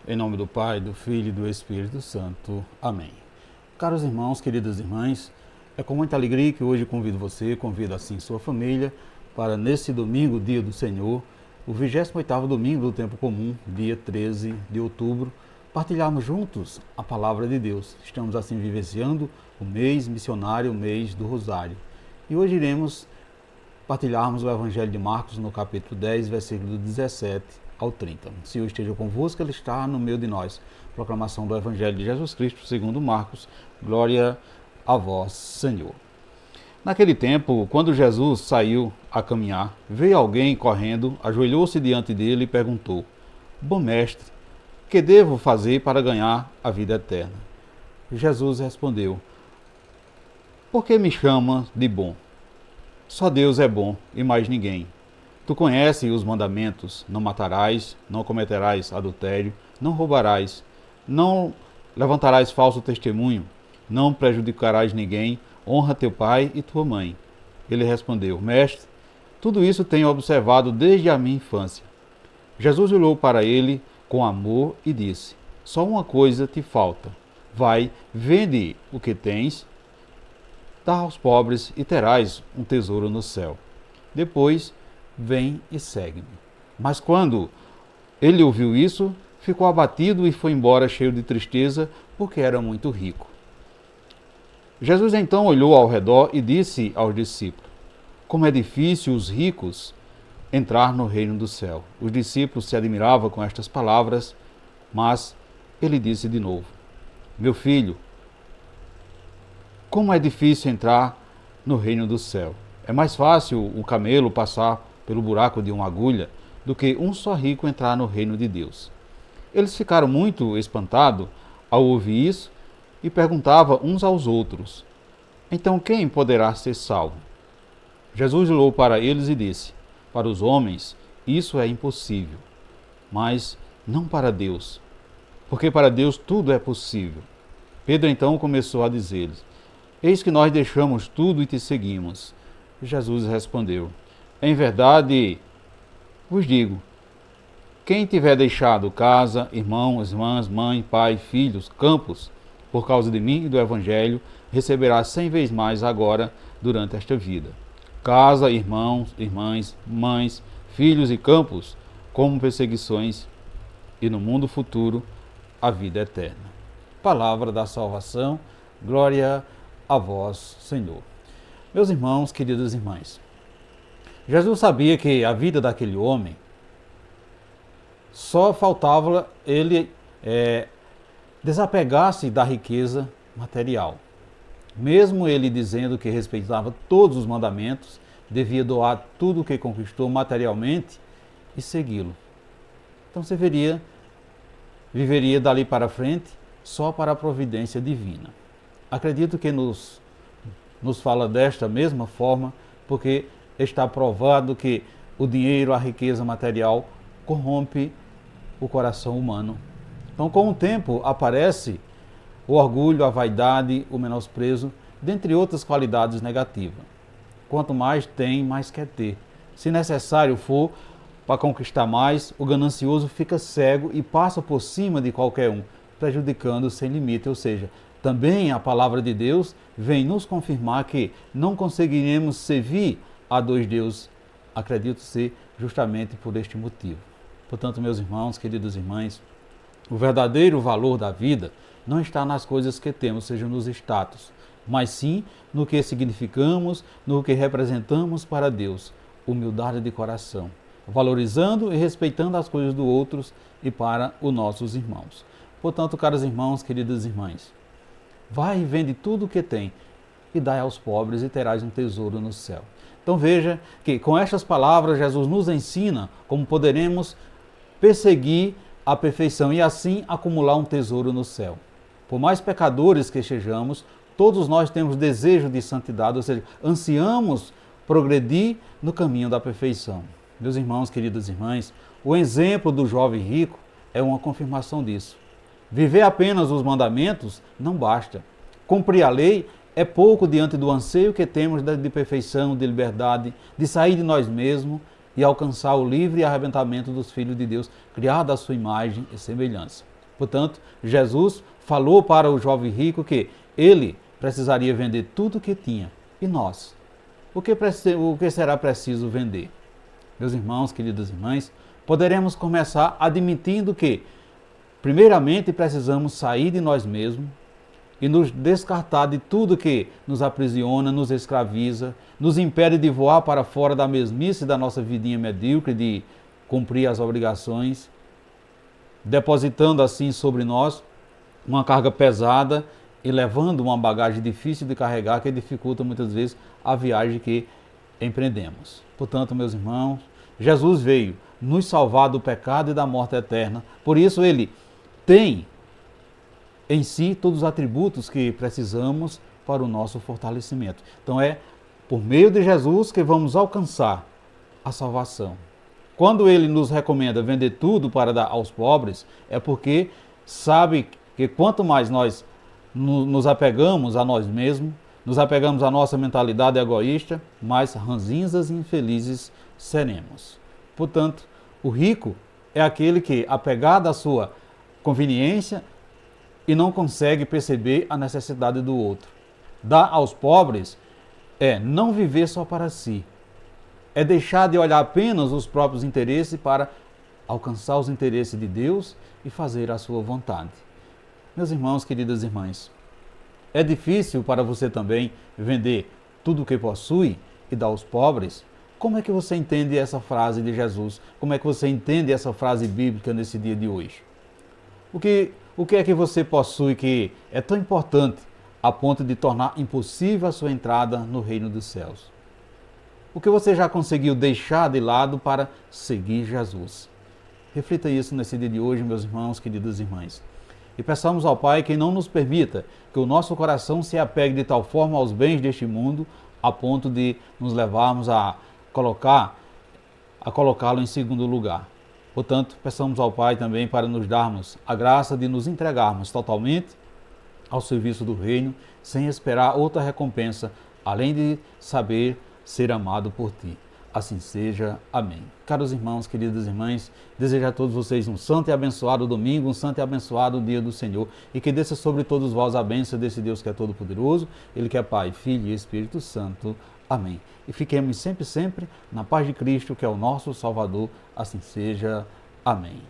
Em nome do Pai, do Filho e do Espírito Santo. Amém. Caros irmãos, queridas irmãs, é com muita alegria que hoje convido assim sua família, para nesse domingo, dia do Senhor, o 28º domingo do tempo comum, dia 13 de outubro, partilharmos juntos a palavra de Deus. Estamos assim vivenciando o mês missionário, o mês do Rosário. E hoje iremos partilharmos o Evangelho de Marcos no capítulo 10, versículo 17 ao 30. O Senhor esteja convosco, Ele está no meio de nós. Proclamação do Evangelho de Jesus Cristo, segundo Marcos. Glória a vós, Senhor. Naquele tempo, quando Jesus saiu a caminhar, veio alguém correndo, ajoelhou-se diante dele e perguntou: Bom mestre, que devo fazer para ganhar a vida eterna? Jesus respondeu: Por que me chama de bom? Só Deus é bom e mais ninguém. Tu conheces os mandamentos: não matarás, não cometerás adultério, não roubarás, não levantarás falso testemunho, não prejudicarás ninguém, honra teu pai e tua mãe. Ele respondeu: Mestre, tudo isso tenho observado desde a minha infância. Jesus olhou para ele com amor e disse: Só uma coisa te falta. Vai, vende o que tens, dá aos pobres e terás um tesouro no céu. Depois, vem e segue-me. Mas quando ele ouviu isso, ficou abatido e foi embora cheio de tristeza, porque era muito rico. Jesus então olhou ao redor e disse aos discípulos: Como é difícil os ricos entrar no reino do céu. Os discípulos se admiravam com estas palavras, mas ele disse de novo: Meu filho, como é difícil entrar no reino do céu. É mais fácil um camelo passar pelo buraco de uma agulha do que um só rico entrar no reino de Deus. Eles ficaram muito espantados ao ouvir isso e perguntavam uns aos outros: Então quem poderá ser salvo? Jesus olhou para eles e disse: Para os homens isso é impossível, mas não para Deus, porque para Deus tudo é possível. Pedro então começou a dizer-lhes: Eis que nós deixamos tudo e te seguimos. Jesus respondeu: Em verdade vos digo, quem tiver deixado casa, irmãos, irmãs, mãe, pai, filhos, campos, por causa de mim e do Evangelho, receberá 100 vezes mais agora durante esta vida. Casa, irmãos, irmãs, mães, filhos e campos, como perseguições, e no mundo futuro, a vida eterna. Palavra da salvação, glória a vós, Senhor. Meus irmãos, queridas irmãs, Jesus sabia que a vida daquele homem só faltava ele desapegar-se da riqueza material. Mesmo ele dizendo que respeitava todos os mandamentos, devia doar tudo o que conquistou materialmente e segui-lo. Então você viveria dali para frente só para a providência divina. Acredito que nos fala desta mesma forma, porque está provado que o dinheiro, a riqueza material, corrompe o coração humano. Então, com o tempo, aparece o orgulho, a vaidade, o menosprezo, dentre outras qualidades negativas. Quanto mais tem, mais quer ter. Se necessário for, para conquistar mais, o ganancioso fica cego e passa por cima de qualquer um, prejudicando sem limite. Ou seja, também a palavra de Deus vem nos confirmar que não conseguiremos servir a dois deuses. Acredito ser justamente por este motivo. Portanto, meus irmãos, queridas irmãs, o verdadeiro valor da vida não está nas coisas que temos, seja nos status, mas sim no que significamos, no que representamos para Deus. Humildade de coração, valorizando e respeitando as coisas dos outros e para os nossos irmãos. Portanto, caros irmãos, queridas irmãs, vai e vende tudo o que tem e dai aos pobres e terás um tesouro no céu. Então veja que com estas palavras Jesus nos ensina como poderemos perseguir a perfeição e assim acumular um tesouro no céu. Por mais pecadores que sejamos, todos nós temos desejo de santidade, ou seja, ansiamos progredir no caminho da perfeição. Meus irmãos, queridas irmãs, o exemplo do jovem rico é uma confirmação disso. Viver apenas os mandamentos não basta. Cumprir a lei é pouco diante do anseio que temos de perfeição, de liberdade, de sair de nós mesmos e alcançar o livre arrebatamento dos filhos de Deus, criados à sua imagem e semelhança. Portanto, Jesus falou para o jovem rico que ele precisaria vender tudo o que tinha. E nós? O que será preciso vender? Meus irmãos, queridas irmãs, poderemos começar admitindo que, primeiramente, precisamos sair de nós mesmos e nos descartar de tudo que nos aprisiona, nos escraviza, nos impede de voar para fora da mesmice da nossa vidinha medíocre, de cumprir as obrigações, depositando assim sobre nós uma carga pesada e levando uma bagagem difícil de carregar que dificulta muitas vezes a viagem que empreendemos. Portanto, meus irmãos, Jesus veio nos salvar do pecado e da morte eterna. Por isso ele tem em si todos os atributos que precisamos para o nosso fortalecimento. Então é por meio de Jesus que vamos alcançar a salvação. Quando ele nos recomenda vender tudo para dar aos pobres, é porque sabe que quanto mais nós nos apegamos a nós mesmos, nos apegamos à nossa mentalidade egoísta, mais ranzinzas e infelizes seremos. Portanto, o rico é aquele que, apegado à sua conveniência, e não consegue perceber a necessidade do outro. Dar aos pobres é não viver só para si. É deixar de olhar apenas os próprios interesses para alcançar os interesses de Deus e fazer a sua vontade. Meus irmãos, queridas irmãs, é difícil para você também vender tudo o que possui e dar aos pobres? Como é que você entende essa frase de Jesus? Como é que você entende essa frase bíblica nesse dia de hoje? O que é que você possui que é tão importante a ponto de tornar impossível a sua entrada no reino dos céus? O que você já conseguiu deixar de lado para seguir Jesus? Reflita isso nesse dia de hoje, meus irmãos, queridas irmãs. E peçamos ao Pai que não nos permita que o nosso coração se apegue de tal forma aos bens deste mundo, a ponto de nos levarmos a colocá-lo em segundo lugar. Portanto, peçamos ao Pai também para nos darmos a graça de nos entregarmos totalmente ao serviço do reino, sem esperar outra recompensa, além de saber ser amado por Ti. Assim seja. Amém. Caros irmãos, queridas irmãs, desejo a todos vocês um santo e abençoado domingo, um santo e abençoado dia do Senhor, e que desça sobre todos vós a bênção desse Deus que é todo-poderoso, Ele que é Pai, Filho e Espírito Santo. Amém. E fiquemos sempre na paz de Cristo, que é o nosso Salvador. Assim seja. Amém.